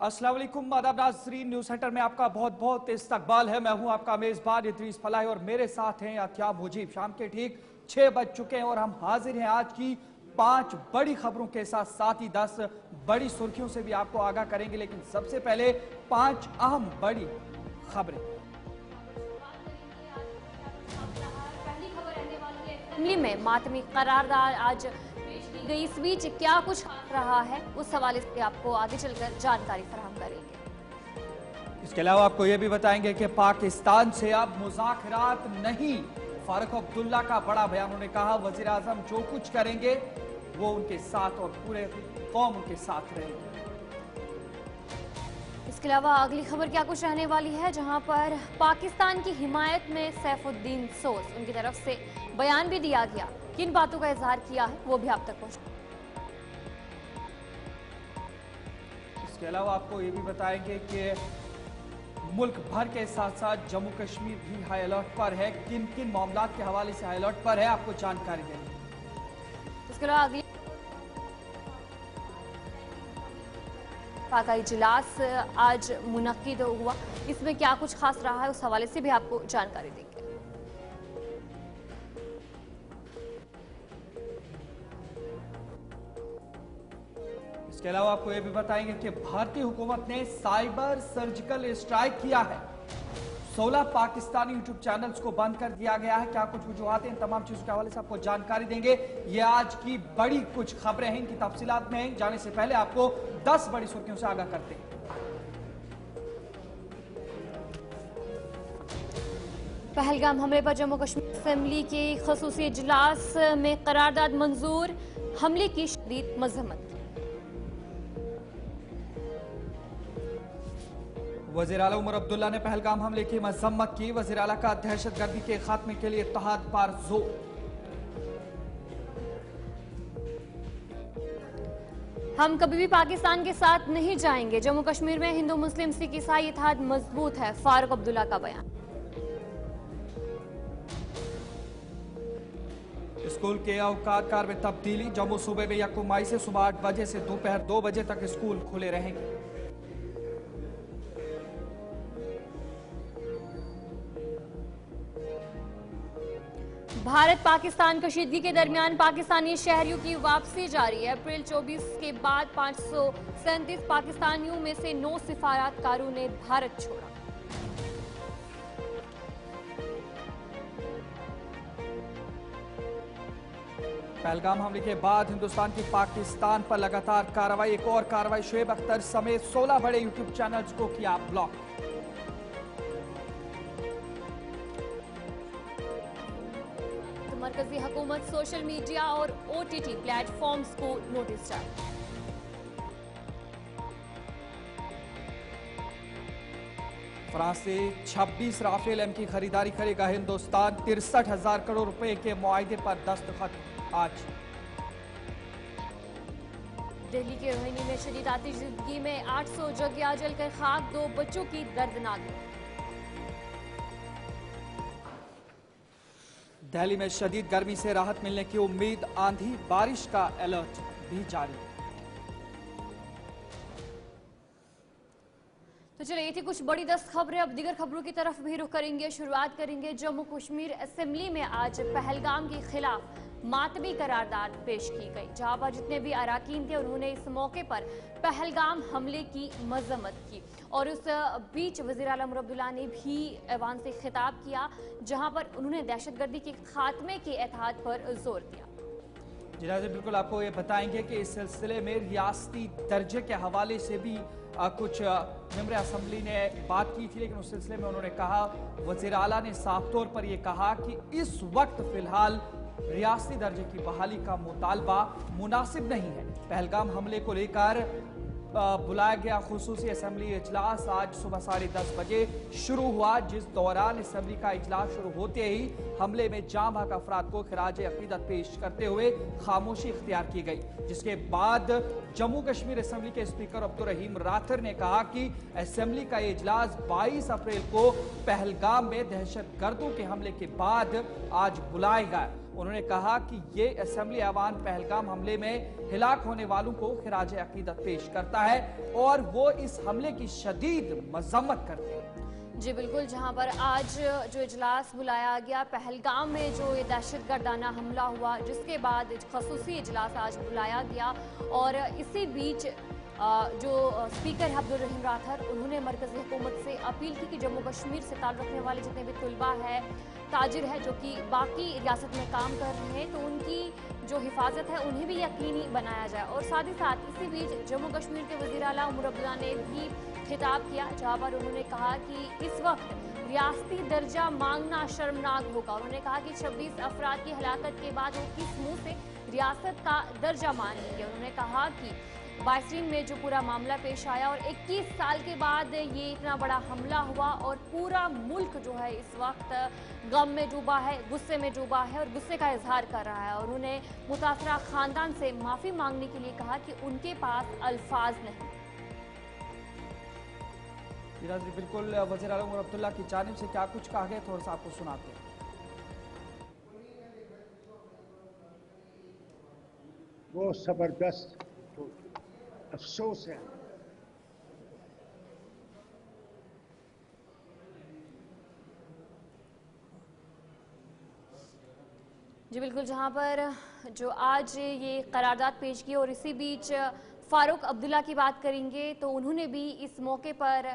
अस्सलाम वालेकुम आदाब नाज़रीन, न्यूज़ सेंटर में आपका बहुत बहुत इस्तकबाल है। मैं हूं आपका मेज़बान इदरीस फलाही और मेरे साथ हैं अत्याब मुजीब। शाम के ठीक 6 बज चुके हैं और हम हाजिर हैं आज की 5 बड़ी खबरों के साथ ही 10 बड़ी सुर्खियों से भी आपको आगाह करेंगे। लेकिन सबसे पहले 5 अहम बड़ी खबरें। असेंबली में मातमी करारदाद आज पेश की गई। इस बीच क्या कुछ रहा है उस हवाले से आपको आगे चलकर जानकारी फराहम करेंगे। इसके अलावा आपको यह भी बताएंगे कि पाकिस्तान से अब मुज़ाकरात नहीं। फारूक अब्दुल्ला का बड़ा बयान। उन्होंने कहा वजीर आजम जो कुछ करेंगे वो उनके साथ और पूरे कौम उनके साथ रहेगी। इसके अलावा अगली खबर क्या कुछ रहने वाली है, जहां पर पाकिस्तान की हिमायत में सैफुद्दीन सोज उनकी तरफ से बयान भी दिया गया। किन बातों का इजहार किया है वो भी आप तक पहुंचा। इसके अलावा आपको ये भी बताएंगे कि मुल्क भर के साथ साथ जम्मू कश्मीर भी हाई अलर्ट पर है। किन किन मामलों के हवाले से हाई अलर्ट पर है आपको जानकारी देंगे। इसके अलावा अगली का इजलास आज मुनक्किद हुआ, इसमें क्या कुछ खास रहा है उस हवाले से भी आपको जानकारी देंगे। इसके अलावा आपको यह भी बताएंगे कि भारतीय हुकूमत ने साइबर सर्जिकल स्ट्राइक किया है। 16 पाकिस्तानी यूट्यूब चैनल्स को बंद कर दिया गया है। क्या कुछ वजूहात हैं, इन तमाम चीजों के हवाले से आपको जानकारी देंगे। ये आज की बड़ी कुछ खबरें हैं, इनकी तफसीलात में जाने से पहले आपको 10 बड़ी सुर्खियों से आगाह करते हैं। पहलगाम हमले पर जम्मू कश्मीर असेंबली के खसूसी इजलास में करारदाद मंजूर, हमले की शदीद मजम्मत। वज़ीर आला उमर अब्दुल्ला ने पहलगाम हमले की मजम्मत की। वज़ीर आला का दहशतगर्दी के खात्मे के लिए इत्तेहाद पर जोर। हम कभी भी पाकिस्तान के साथ नहीं जाएंगे। जम्मू कश्मीर में हिंदू मुस्लिम सिख ईसाई इत्तेहाद मजबूत है, फारूक अब्दुल्ला का बयान। स्कूल के औकात में तब्दीली। जम्मू सूबे में यकम मई से सुबह 8 बजे से दोपहर 2 बजे तक स्कूल खुले रहेंगे। भारत पाकिस्तान कशीदगी के दरमियान पाकिस्तानी शहरियों की वापसी जारी है। अप्रैल 24 के बाद 537 पाकिस्तानियों में से 9 सिफारतकारों ने भारत छोड़ा। पहलगाम हमले के बाद हिंदुस्तान की पाकिस्तान पर लगातार कार्रवाई। एक और कार्रवाई, शुएब अख्तर समेत 16 बड़े यूट्यूब चैनल्स को किया ब्लॉक। मरकजी हुकूमत सोशल मीडिया और OTT प्लेटफॉर्म्स को नोटिस जारी। फ्रांस से 26 राफेल M की खरीदारी करेगा हिंदुस्तान। 63,000 करोड़ रुपए के मुआहदे पर दस्तखत आज। दिल्ली के रोहिणी में शदीद आतिशबाजी में 800 जगह जलकर खाक, 2 बच्चों की दर्दनाक। दिल्ली में शदीद गर्मी से राहत मिलने की उम्मीद। आंधी बारिश का अलर्ट भी जारी। तो चलिए, ये थी कुछ बड़ी 10 खबरें। अब दीगर खबरों की तरफ भी रुख करेंगे। शुरुआत करेंगे जम्मू कश्मीर असेंबली में आज पहलगाम के खिलाफ मातमी करारदाद पेश की गई। जहां पर जितने भी अराकीन थे उन्होंने इस मौके पर पहलगाम हमले की मजम्मत की और उस बीच वज़ीर आला उमर अब्दुल्ला ने भी ऐवान से खिताब किया, जहां पर उन्होंने दहशतगर्दी के खात्मे के एतहाद पर जोर दिया। जी बिल्कुल, आपको ये बताएंगे कि इस सिलसिले में रियासती दर्जे के हवाले से भी कुछ मेंबर असेंबली ने बात की थी। लेकिन उस सिलसिले में उन्होंने कहा, वज़ीर आला ने साफ तौर पर यह कहा कि इस वक्त फिलहाल रियासती दर्जे की बहाली का मुतालबा मुनासिब नहीं है। पहलगाम हमले को लेकर बुलाया गया खुसूसी असेंबली इजलास आज सुबह 10:30 बजे शुरू हुआ, जिस दौरान असेंबली का इजलास शुरू होते ही हमले में जाम हक अफराद को खिराज अकीदत पेश करते हुए खामोशी इख्तियार की गई। जिसके बाद जम्मू कश्मीर असेंबली के स्पीकर अब्दुल रहीम राथर ने कहा कि असेंबली का इजलास 22 अप्रैल को पहलगाम में दहशतगर्दों के हमले के बाद आज बुलाया गया। उन्होंने कहा कि ये असेंबली ऐवान पहलगाम हमले में हिलाक होने वालों को खिराज अकीदत पेश करता है और वो इस हमले की शदीद मजम्मत करते हैं। जी बिल्कुल, जहां पर आज जो इजलास बुलाया गया पहलगाम में जो ये दहशतगर्दाना हमला हुआ, जिसके बाद खसूसी इजलास आज बुलाया गया और इसी बीच जो स्पीकर है अब्दुल रहीम राठौर, उन्होंने मरकजी हुकूमत से अपील की कि जम्मू कश्मीर से ताल्लुक़ रखने वाले जितने भी तुलबा है, ताजिर है जो कि बाकी रियासत में काम कर रहे हैं, तो उनकी जो हिफाजत है उन्हें भी यकीनी बनाया जाए। और साथ ही साथ इसी बीच जम्मू कश्मीर के वज़ीर आला उमर अब्दुल्ला ने भी खिताब किया, जहाँ पर उन्होंने कहा कि इस वक्त रियासती दर्जा मांगना शर्मनाक होगा। उन्होंने कहा कि 26 अफराद की हलाकत के बाद वो किस मुँह से रियासत का दर्जा मांगेंगे। उन्होंने कहा कि 22 में जो पूरा मामला पेश आया और 21 साल के बाद ये इतना बड़ा हमला हुआ और पूरा मुल्क जो है इस वक्त गम में डूबा है, गुस्से में डूबा है और गुस्से का इजहार कर रहा है। और उन्होंने मुतासरा खानदान से माफ़ी मांगने के लिए कहा कि उनके पास अल्फाज नहीं। बिल्कुल, वज़ीर आला उमर अब्दुल्ला की जानिब से क्या कुछ कहा गया, थोड़ा सा आपको सुनाते हैं। वो जबरदस्त अफसोस है। जी बिल्कुल, जहां पर जो आज ये करारदाद पेश की और इसी बीच फारूक अब्दुल्ला की बात करेंगे तो उन्होंने भी इस मौके पर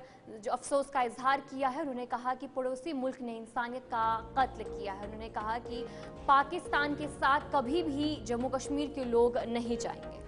जो अफसोस का इजहार किया है। उन्होंने कहा कि पड़ोसी मुल्क ने इंसानियत का कत्ल किया है। उन्होंने कहा कि पाकिस्तान के साथ कभी भी जम्मू कश्मीर के लोग नहीं जाएंगे।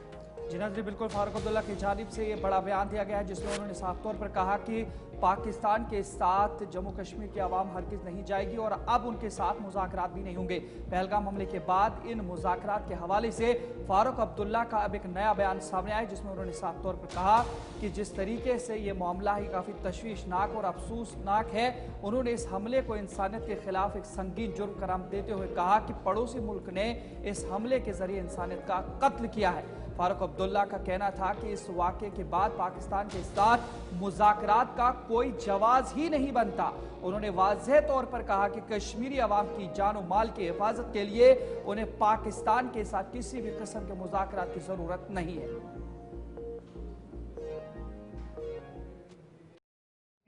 जी नाज़रीन, बिल्कुल फारूक अब्दुल्ला की जानिब से ये बड़ा बयान दिया गया है जिसमें उन्होंने साफ तौर पर कहा कि पाकिस्तान के साथ जम्मू कश्मीर की आवाम हरगिज़ नहीं जाएगी और अब उनके साथ मुज़ाकरात भी नहीं होंगे। पहलगाम हमले के बाद इन मुज़ाकरात के हवाले से फारूक अब्दुल्ला का अब एक नया बयान सामने आया जिसमें उन्होंने साफ तौर पर कहा कि जिस तरीके से ये मामला ही काफ़ी तशवीशनाक और अफसोसनाक है, उन्होंने इस हमले को इंसानियत के खिलाफ एक संगीन जुर्म करार देते हुए कहा कि पड़ोसी मुल्क ने इस हमले के जरिए इंसानियत का कत्ल किया है। फारूक अब्दुल्ला का कहना था कि इस वाक़े के बाद पाकिस्तान के साथ मुज़ाकरात का कोई जवाज ही नहीं बनता। उन्होंने वाज़ेह तौर पर कहा कि कश्मीरी अवाम की जान और माल की हिफाजत के लिए उन्हें पाकिस्तान के साथ किसी भी किस्म के मुज़ाकरात की ज़रूरत नहीं है।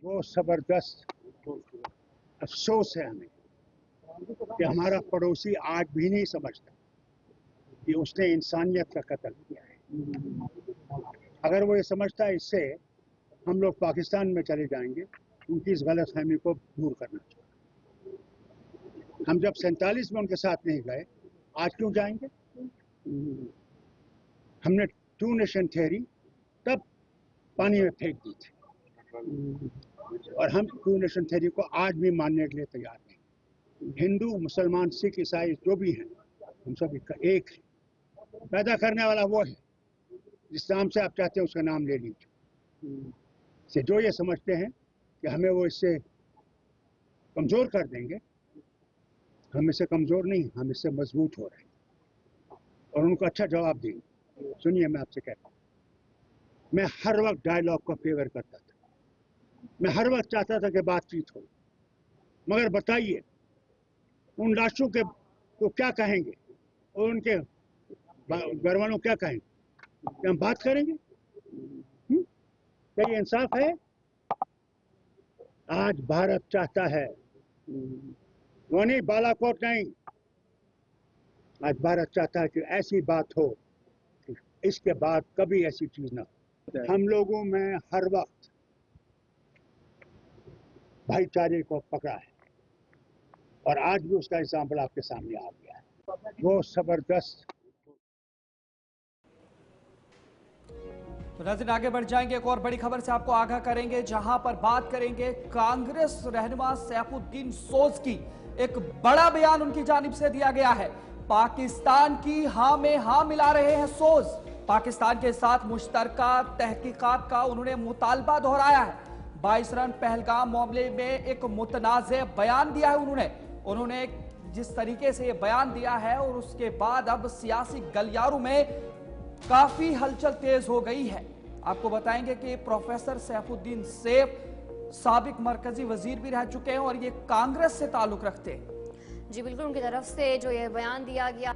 वो जबरदस्त अफसोस है हमें कि हमारा पड़ोसी आज भी नहीं समझता कि उसने इंसानियत का कत्ल किया है। अगर वो ये समझता है, इससे हम लोग पाकिस्तान में चले जाएंगे, उनकी इस गलतफहमी को दूर करना चाहिए। हम जब 47 में उनके साथ नहीं गए, आज क्यों जाएंगे? हमने 2 नेशन थ्योरी तब पानी में फेंक दी थी और हम 2 नेशन थ्योरी को आज भी मानने के लिए तैयार नहीं। हिंदू, मुसलमान, सिख, ईसाई जो भी हैं, हम सब एक है। पैदा करने वाला वो है, जिस नाम से आप चाहते हैं उसका नाम ले लीजिए। से जो ये समझते हैं कि हमें वो इससे कमज़ोर कर देंगे, हम इससे कमज़ोर नहीं, हम इससे मजबूत हो रहे हैं और उनको अच्छा जवाब देंगे। सुनिए, मैं आपसे कहता हूँ, मैं हर वक्त डायलॉग को फेवर करता था, मैं हर वक्त चाहता था कि बातचीत हो, मगर बताइए उन लाशों के को क्या कहेंगे और उनके घर वालों क्या कहेंगे? क्या हम बात करेंगे? क्या ये इंसाफ है? आज भारत चाहता है, वो नहीं, बालाकोट नहीं, आज भारत चाहता है कि ऐसी बात हो कि इसके बाद कभी ऐसी चीज ना हो। हम लोगों में हर वक्त भाईचारे को पकड़ा है और आज भी उसका एग्जाम्पल आपके सामने आ गया है। वो जबरदस्त। तो नाज़रीन, आगे बढ़ जाएंगे, एक और बड़ी खबर से आपको आगाह करेंगे जहां पर बात करेंगे कांग्रेस रहनुमा सैफुद्दीन सोज की। एक बड़ा बयान उनकी जानिब से दिया गया है। पाकिस्तान की हां में हां मिला रहे हैं सोज। पाकिस्तान के साथ मुश्तरका तहकीकात का उन्होंने मुतालबा दोहराया है। 22 रन पहलगाम मामले में एक मुतनाज़े बयान दिया है उन्होंने जिस तरीके से ये बयान दिया है और उसके बाद अब सियासी गलियारों में काफी हलचल तेज हो गई है। आपको बताएंगे कि प्रोफेसर सैफुद्दीन सैफ साबिक मरकजी वजीर भी रह चुके हैं और ये कांग्रेस से ताल्लुक रखते हैं। जी बिल्कुल, उनकी तरफ से जो ये बयान दिया गया,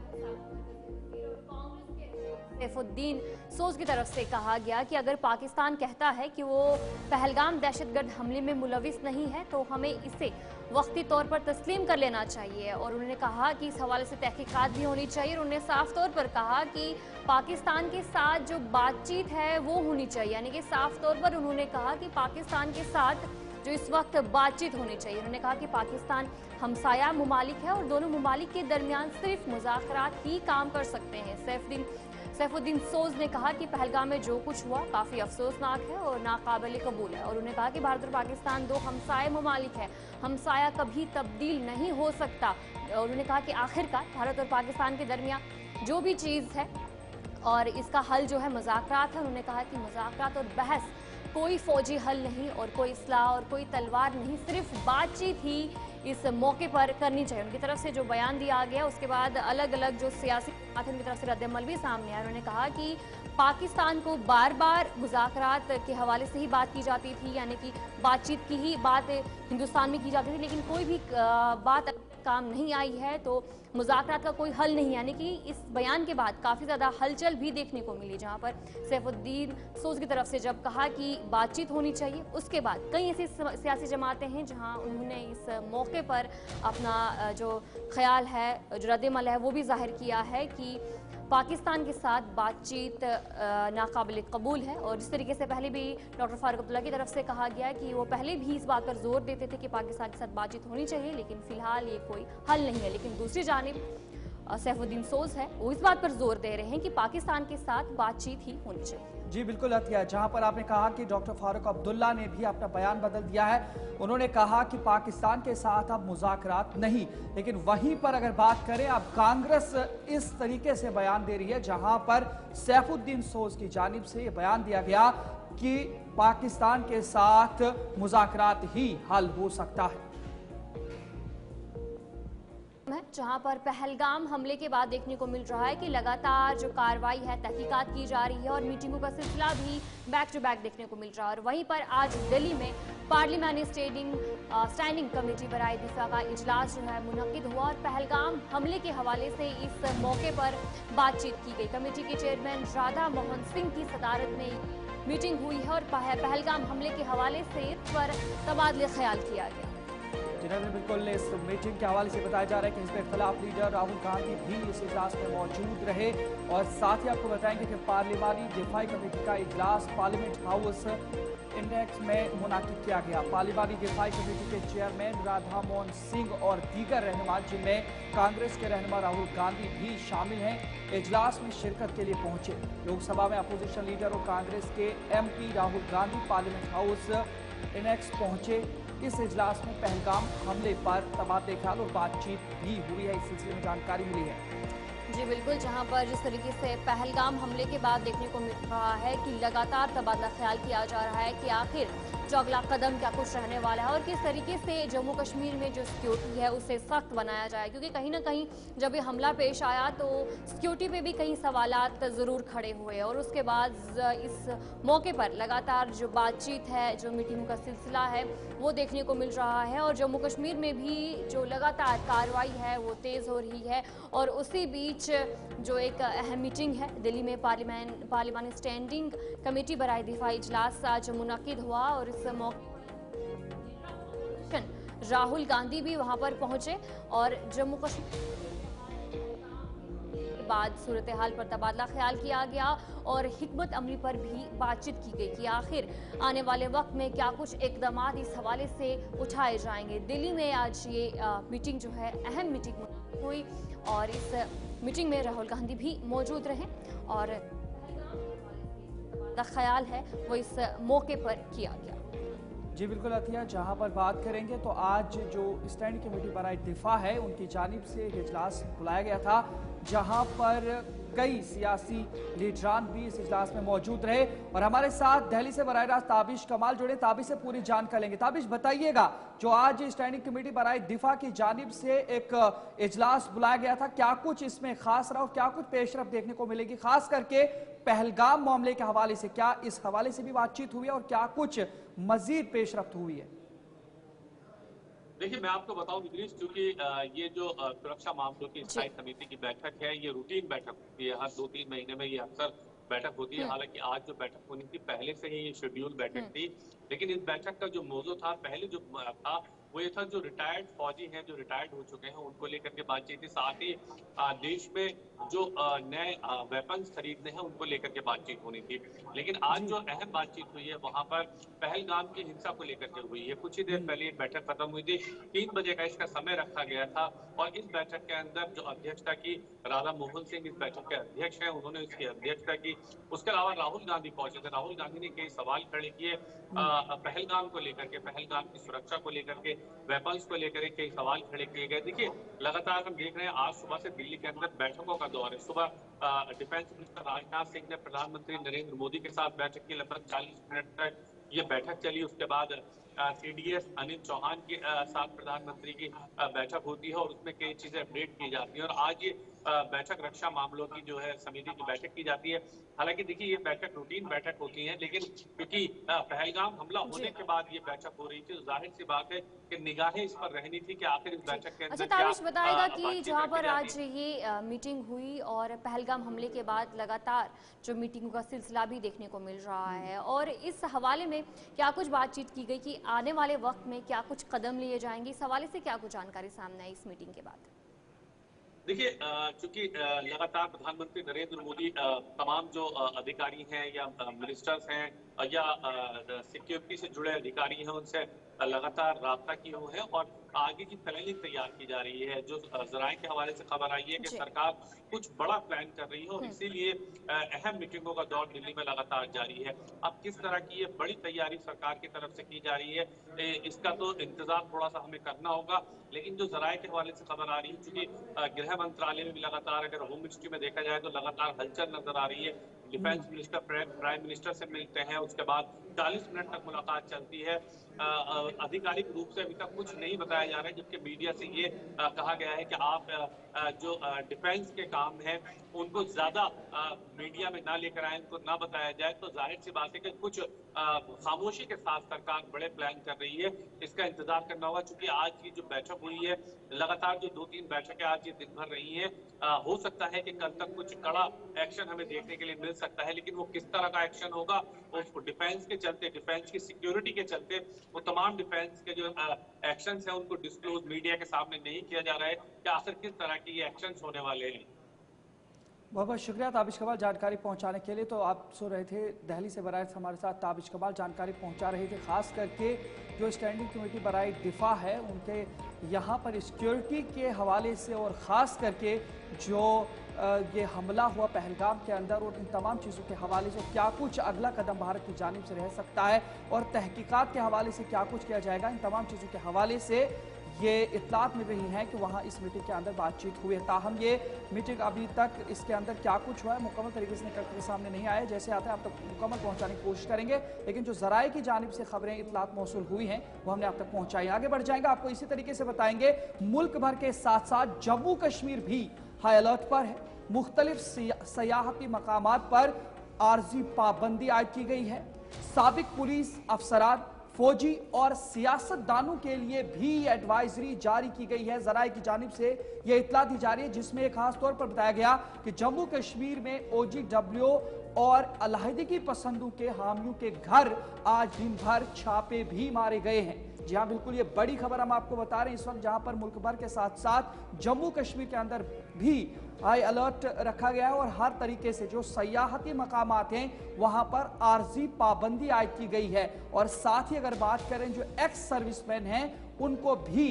सैफुद्दीन सोज की तरफ से कहा गया कि अगर पाकिस्तान कहता है कि वो पहलगाम दहशतगर्द हमले में मुलविस नहीं है तो हमें इसे वक्ती तौर पर तस्लीम कर लेना चाहिए। और उन्होंने कहा कि इस हवाले से तहकीकात भी होनी चाहिए। उन्होंने साफ तौर पर कहा कि पाकिस्तान के साथ जो बातचीत है वो होनी चाहिए, यानी कि साफ तौर पर उन्होंने कहा कि पाकिस्तान के साथ जो इस वक्त बातचीत होनी चाहिए। उन्होंने कहा कि पाकिस्तान हमसाया मुमालिक है और दोनों मुमालिक के दरमियान सिर्फ मुज़ाकरात ही काम कर सकते हैं। सैफुद्दीन सोज ने कहा कि पहलगाम में जो कुछ हुआ काफ़ी अफसोसनाक है और नाकाबिल कबूल है। और उन्होंने कहा कि भारत और पाकिस्तान दो हमसाया मुमालिक है, हमसाया कभी तब्दील नहीं हो सकता। और उन्होंने कहा कि आखिरकार भारत और पाकिस्तान के दरमियान जो भी चीज़ है और इसका हल जो है मुज़ाकरात है। उन्होंने कहा कि मुज़ाकरात और बहस कोई फौजी हल नहीं और कोई इस्लाह और कोई तलवार नहीं, सिर्फ बातचीत ही इस मौके पर करनी चाहिए। उनकी तरफ से जो बयान दिया गया उसके बाद अलग अलग जो सियासी उनकी तरफ से रद्द-ए-अमल भी सामने आया। उन्होंने कहा कि पाकिस्तान को बार बार मुज़ाकरात के हवाले से ही बात की जाती थी, यानी कि बातचीत की ही बात हिंदुस्तान में की जाती थी, लेकिन कोई भी बात काम नहीं आई है तो मुज़ाकरात का कोई हल नहीं। यानी कि इस बयान के बाद काफ़ी ज़्यादा हलचल भी देखने को मिली, जहां पर सैफुद्दीन सोज की तरफ से जब कहा कि बातचीत होनी चाहिए, उसके बाद कई ऐसी सियासी जमातें हैं जहां उन्होंने इस मौके पर अपना जो ख्याल है, जो रद्द-ए-अमल है, वो भी जाहिर किया है कि पाकिस्तान के साथ बातचीत नाकाबिल कबूल है। और जिस तरीके से पहले भी डॉक्टर फारूक अब्दुल्ला की तरफ से कहा गया है कि वो पहले भी इस बात पर जोर देते थे कि पाकिस्तान के साथ बातचीत होनी चाहिए, लेकिन फिलहाल ये कोई हल नहीं है। लेकिन दूसरी जानिब सैफुद्दीन सोज है, वो इस बात पर जोर दे रहे हैं कि पाकिस्तान के साथ बातचीत ही होनी चाहिए। जी बिल्कुल अतिया, जहां पर आपने कहा कि डॉक्टर फारूक अब्दुल्ला ने भी अपना बयान बदल दिया है। उन्होंने कहा कि पाकिस्तान के साथ अब मुज़ाकरात नहीं, लेकिन वहीं पर अगर बात करें अब कांग्रेस इस तरीके से बयान दे रही है, जहां पर सैफुद्दीन सोज की जानिब से ये बयान दिया गया कि पाकिस्तान के साथ मुज़ाकरात ही हल हो सकता है। जहां पर पहलगाम हमले के बाद देखने को मिल रहा है कि लगातार जो कार्रवाई है, तहकीकात की जा रही है और मीटिंगों का सिलसिला भी बैक टू बैक देखने को मिल रहा है। और वहीं पर आज दिल्ली में पार्लियामेंट्री स्टैंडिंग कमेटी बराए दिफा का इजलास जो है मुनक्किद हुआ और पहलगाम हमले के हवाले से इस मौके पर बातचीत की गई। कमेटी के चेयरमैन राधा मोहन सिंह की सदारत में मीटिंग हुई है और पहलगाम हमले के हवाले से इस पर तबादले ख्याल किया गया। बिल्कुल इस मीटिंग के हवाले से बताया जा रहा है कि हिज़्ब इख्तिलाफ लीडर राहुल गांधी भी इस इजलास में मौजूद रहे। और साथ ही आपको बताएंगे कि पार्लियामानी दिफाई कमेटी का इजलास पार्लियामेंट हाउस इंडेक्स में मुनाकिद किया गया। पार्लियामानी दिफाई कमेटी के चेयरमैन राधा मोहन सिंह और दीगर रहनुमा, जिनमें कांग्रेस के रहनुमा राहुल गांधी भी शामिल हैं, इजलास में शिरकत के लिए पहुंचे। लोकसभा में अपोजिशन लीडर और कांग्रेस के MP Rahul Gandhi parliament house index पहुंचे। इस इजलास में पहलगाम हमले पर तबादले ख्याल और बातचीत भी हुई है, इस सिलसिले में जानकारी मिली है। जी बिल्कुल, जहां पर जिस तरीके से पहलगाम हमले के बाद देखने को मिल रहा है कि लगातार तबादला ख्याल किया जा रहा है कि आखिर जो अगला कदम क्या कुछ रहने वाला है और किस तरीके से जम्मू कश्मीर में जो सिक्योरिटी है उसे सख्त बनाया जाए, क्योंकि कहीं ना कहीं जब ये हमला पेश आया तो सिक्योरिटी पे भी कई सवालात ज़रूर खड़े हुए और उसके बाद इस मौके पर लगातार जो बातचीत है, जो मीटिंग का सिलसिला है वो देखने को मिल रहा है। और जम्मू कश्मीर में भी जो लगातार कार्रवाई है वो तेज़ हो रही है और उसी बीच जो एक अहम मीटिंग है दिल्ली में पार्लियामानी स्टैंडिंग कमेटी बराए दिफाई इजलास आज मुनक्किद हुआ और इस मौके राहुल गांधी भी वहां पर पहुंचे और जम्मू कश्मीर के बाद सूरत हाल पर तबादला ख्याल किया गया और हिकमत अमली पर भी बातचीत की गई कि आखिर आने वाले वक्त में क्या कुछ इकदाम इस हवाले से उठाए जाएंगे। दिल्ली में आज ये मीटिंग जो है अहम मीटिंग हुई और इस मीटिंग में राहुल गांधी भी मौजूद रहे और ख्याल है वो इस मौके पर किया गया। जी बिल्कुल अतिया, जहां पर बात करेंगे तो आज जो स्टैंडिंग कमेटी बराए दिफा है उनकी जानिब से एक इजलास बुलाया गया था, जहां पर कई सियासी लीडरान भी इस इजलास में मौजूद रहे। और हमारे साथ दिल्ली से बराह रास्त ताबिश कमाल जुड़े, ताबिश से पूरी जानकारी लेंगे। ताबिश बताइएगा, जो आज स्टैंडिंग कमेटी बराए दिफा की जानिब से एक इजलास बुलाया गया था, क्या कुछ इसमें खास रहा और क्या कुछ पेशरफ देखने को मिलेगी, खास करके पहलगाम मामले के हवाले से, क्या इस हवाले से भी बातचीत हुई है और क्या कुछ मजीद पेशरफ्त हुई है? देखिए, मैं आपको बताऊं इदरीस, क्योंकि ये जो सुरक्षा मामलों की स्थायी समिति की बैठक है, ये रूटीन बैठक होती है। हर 2-3 महीने में ये अक्सर बैठक होती है। हालांकि आज जो बैठक होनी थी, पहले से ही ये शेड्यूल बैठक थी, लेकिन इस बैठक का जो मौजू था, पहले जो था वो ये था, जो रिटायर्ड फौजी हैं, जो रिटायर्ड हो चुके हैं, उनको लेकर के बातचीत थी। साथ ही देश में जो नए वेपन्स खरीदने हैं, उनको लेकर के बातचीत होनी थी। लेकिन आज जो अहम बातचीत हुई है, वहां पर पहलगाम की हिंसा को लेकर के हुई है। कुछ ही देर पहले बैठक खत्म हुई थी। 3 बजे का इसका समय रखा गया था, और इस बैठक के अंदर जो अध्यक्षता की, राधा मोहन सिंह इस बैठक के अध्यक्ष हैं, उन्होंने इसकी अध्यक्षता की। उसके अलावा राहुल गांधी पहुंचे थे। राहुल गांधी ने कई सवाल खड़े किए पहलगाम को लेकर के, पहलगाम की सुरक्षा को लेकर के, वेपन्स को लेकर कई सवाल खड़े किए गए। देखिए, लगातार हम देख रहे हैं, आज सुबह से दिल्ली के अंदर बैठकों का दौर है। सुबह डिफेंस मिनिस्टर राजनाथ सिंह ने प्रधानमंत्री नरेंद्र मोदी के साथ बैठक की। लगभग 40 मिनट तक ये बैठक चली। उसके बाद सीडीएस अनिल चौहान के साथ प्रधानमंत्री की बैठक होती है, और उसमें कई चीजें अपडेट की जाती हैं। और आज ये बैठक रक्षा मामलों की जो है समिति की बैठक की जाती है। हालांकि देखिए, ये बैठक रूटीन बैठक होती है, लेकिन क्योंकि पहलगाम हमला होने के बाद ये बैठक हो रही थी, तो जाहिर सी बात है कि निगाहें इस पर रहनी थी कि आखिर इस बैठक के अंदर अच्छा, ताबिश बताएगा कि जहां पर आज ये मीटिंग हुई और पहलगाम हमले के बाद लगातार जो मीटिंगों का सिलसिला भी देखने को मिल रहा है, और इस हवाले में क्या कुछ बातचीत की गई कि आने वाले वक्त में क्या कुछ कदम लिए जाएंगे, इस हवाले से क्या कुछ जानकारी सामने आई इस मीटिंग के बाद? देखिए, चूंकि लगातार प्रधानमंत्री नरेंद्र मोदी तमाम जो अधिकारी हैं या मिनिस्टर्स हैं या सिक्योरिटी से जुड़े अधिकारी हैं, उनसे लगातार राब्ता किए हुए हैं, और आगे की प्लानिंग तैयार की जा रही है। जो जराये के हवाले से खबर आई है कि सरकार कुछ बड़ा प्लान कर रही है, और इसीलिए अहम मीटिंगों का दौर दिल्ली में लगातार जारी है। अब किस तरह की ये बड़ी तैयारी सरकार की तरफ से की जा रही है, इसका तो इंतजार थोड़ा सा हमें करना होगा। लेकिन जो जराये के हवाले से खबर आ रही है, क्योंकि गृह मंत्रालय में भी लगातार, अगर होम मिनिस्ट्री में देखा जाए तो लगातार हलचल नजर आ रही है। डिफेंस मिनिस्टर प्राइम मिनिस्टर से मिलते हैं, उसके बाद 40 मिनट तक मुलाकात चलती है। आधिकारिक रूप से अभी तक कुछ नहीं बताया जा रहा है, जबकि मीडिया से ये कहा गया है कि आप जो डिफेंस के काम हैं उनको ज्यादा मीडिया में ना लेकर आए, उनको ना बताया जाए। तो जाहिर सी बात है कि कुछ खामोशी के साथ सरकार बड़े प्लान कर रही है। इसका इंतजार करना होगा, क्योंकि आज की जो बैठक हुई है, लगातार जो 2-3 बैठकें आज ये दिन भर रही हैं, हो सकता है कि कल तक कुछ कड़ा एक्शन हमें देखने के लिए मिल सकता है। लेकिन वो किस तरह का एक्शन होगा, वो डिफेंस के चलते, डिफेंस की सिक्योरिटी के चलते, वो तमाम डिफेंस के जो एक्शन है उनको डिस्क्लोज मीडिया के सामने नहीं किया जा रहा है कि आखिर किस तरह के ये एक्शन होने वाले हैं। बहुत बहुत शुक्रिया ताबिश कमाल जानकारी पहुंचाने के लिए। तो आप सुन रहे थे दिल्ली से बराए हमारे साथ ताबिश कमाल जानकारी पहुंचा रहे थे, खास करके जो स्टैंडिंग कमेटी बराए दिफा है उनके यहाँ पर सिक्योरिटी के हवाले से, और ख़ास करके जो ये हमला हुआ पहलगाम के अंदर और इन तमाम चीज़ों के हवाले से क्या कुछ अगला कदम भारत की जानिब से रह सकता है, और तहकीकात के हवाले से क्या कुछ किया जाएगा, इन तमाम चीज़ों के हवाले से ये इत्तलात मिल रही हैं कि वहाँ इस मीटिंग के अंदर बातचीत हुई है। ताहम ये मीटिंग अभी तक इसके अंदर क्या कुछ हुआ है मुकम्मल तरीके से निकल के सामने नहीं आया। जैसे आता है आप तक मुकम्मल पहुँचाने की कोशिश करेंगे, लेकिन जो जराये की जानिब से खबरें इत्तलात मौसूल हुई हैं वो हमने आप तक पहुँचाई। आगे बढ़ जाएंगे, आपको इसी तरीके से बताएंगे मुल्क भर के साथ साथ जम्मू कश्मीर भी हाई अलर्ट पर है। मुख्तलिफ सयाहती मकामात पर आर्जी पाबंदी आयद की गई है। साबिक पुलिस अफसरान, फौजी और सियासतदानों के लिए भी एडवाइजरी जारी की गई है। जराये की जानिब से यह इत्तला दी जा रही है, जिसमें खास तौर पर बताया गया कि जम्मू कश्मीर में OGW और अलहदगी पसंदों के हामियों के घर आज दिन भर छापे भी मारे गए हैं। जी हाँ, बिल्कुल ये बड़ी खबर हम आपको बता रहे हैं इस वक्त, जहां पर मुल्क भर के साथ साथ जम्मू कश्मीर के अंदर भी हाई अलर्ट रखा गया है, और हर तरीके से जो सयाहती मकामात हैं वहां पर आर्जी पाबंदी आयद की गई है। और साथ ही अगर बात करें जो एक्स सर्विसमैन हैं उनको भी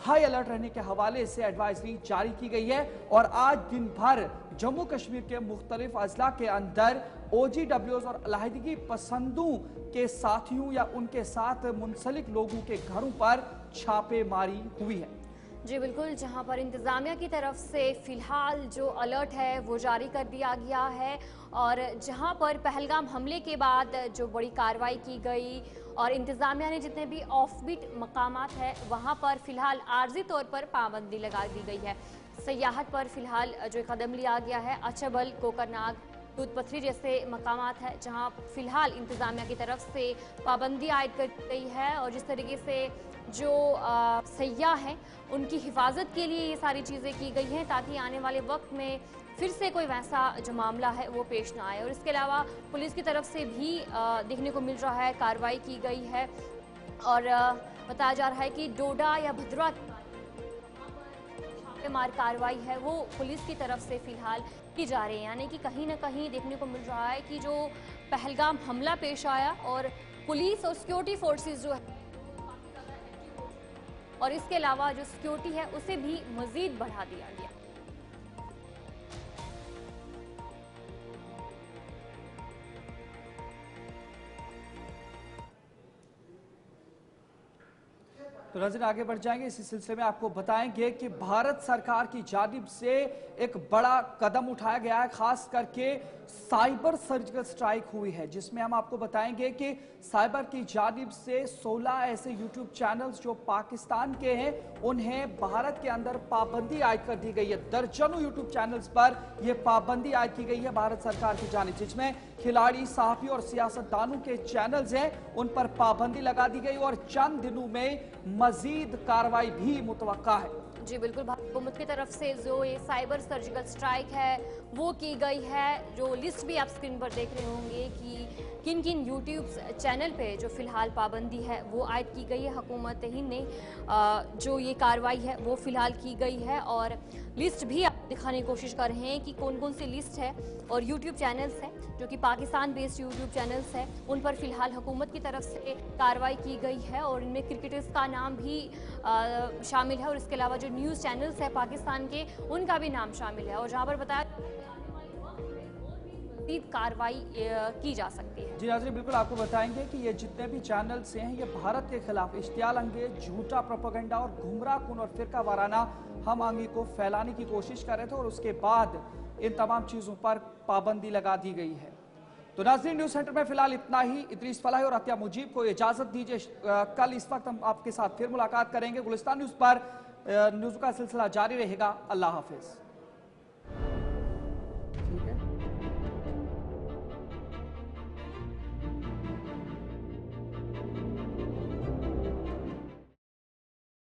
हाई अलर्ट रहने के हवाले से एडवाइजरी जारी की गई है। और आज दिन भर जम्मू कश्मीर के मुख्तलिफ अजला के अंदर OGWs और अलहदगी पसंदों के साथियों या उनके साथ मुंसलिक लोगों के घरों पर छापेमारी हुई है। जी बिल्कुल, जहां पर इंतज़ामिया की तरफ से फ़िलहाल जो अलर्ट है वो जारी कर दिया गया है, और जहां पर पहलगाम हमले के बाद जो बड़ी कार्रवाई की गई और इंतज़ामिया ने जितने भी ऑफबीट मकामात है वहां पर फ़िलहाल आर्जी तौर पर पाबंदी लगा दी गई है। सयाहत पर फ़िलहाल जो कदम लिया गया है, अचबल, कोकरनाग, दूध पथरी जैसे मकामात है जहां फिलहाल इंतजामिया की तरफ से पाबंदी आयद कर गई है और जिस तरीके से जो सयाह हैं उनकी हिफाजत के लिए ये सारी चीज़ें की गई हैं ताकि आने वाले वक्त में फिर से कोई वैसा जो मामला है वो पेश ना आए। और इसके अलावा पुलिस की तरफ से भी देखने को मिल रहा है कार्रवाई की गई है और बताया जा रहा है कि डोडा या भद्रा मार कार्रवाई है वो पुलिस की तरफ से फिलहाल की जा रही है। यानी कि कहीं ना कहीं देखने को मिल रहा है कि जो पहलगाम हमला पेश आया और पुलिस और सिक्योरिटी फोर्सेस जो है और इसके अलावा जो सिक्योरिटी है उसे भी मजीद बढ़ा दिया गया। तो नजर आगे बढ़ जाएंगे। इसी सिलसिले में आपको बताएंगे कि भारत सरकार की जानिब से एक बड़ा कदम उठाया गया है, खास करके साइबर सर्जिकल स्ट्राइक हुई है, जिसमें हम आपको बताएंगे कि साइबर की जानिब से 16 ऐसे यूट्यूब चैनल्स जो पाकिस्तान के हैं उन्हें भारत के अंदर पाबंदी आयद कर दी गई है। दर्जनों यूट्यूब चैनल्स पर यह पाबंदी आयद की गई है भारत सरकार की जानिब, जिसमें खिलाड़ी, सहाफी और सियासतदानों के चैनल्स हैं उन पर पाबंदी लगा दी गई और चंद दिनों में मजीद कार्रवाई भी मुतवक्का है। जी बिल्कुल, भारत हुकूमत की तरफ से जो ये साइबर सर्जिकल स्ट्राइक है वो की गई है। जो लिस्ट भी आप स्क्रीन पर देख रहे होंगे कि किन किन यूट्यूब चैनल पे जो फिलहाल पाबंदी है वो आयद की गई है। हुकूमत हिंद ने जो ये कार्रवाई है वो फिलहाल की गई है और लिस्ट भी आप दिखाने की कोशिश कर रहे हैं कि कौन कौन सी लिस्ट है और यूट्यूब चैनल्स हैं जो कि पाकिस्तान बेस्ड यूट्यूब चैनल्स हैं उन पर फिलहाल हुकूमत की तरफ से कार्रवाई की गई है और इनमें क्रिकेटर्स का नाम भी शामिल है और इसके अलावा जो न्यूज़ चैनल्स हैं पाकिस्तान के उनका भी नाम शामिल है और जहाँ पर बताया कार्रवाई की जा सकती है। जी नाज़रीन, बिल्कुल आपको बताएंगे कि ये जितने भी चैनल्स हैं ये भारत के खिलाफ इश्तियाल अंगेज, झूठा प्रोपेगेंडा और गुमराहकुन और फिरका वाराना हम आंगी को फैलाने की कोशिश कर रहे थे और उसके बाद इन तमाम चीज़ों पर पाबंदी लगा दी गई है। तो नाज़रीन, न्यूज़ सेंटर में फिलहाल इतना ही। इदरीस फलाही और अतिया मुजीब को इजाज़त दीजिए। कल इस वक्त हम आपके साथ फिर मुलाकात करेंगे। गुलिस्तान न्यूज़ पर न्यूज़ का सिलसिला जारी रहेगा। अल्लाह हाफिज़।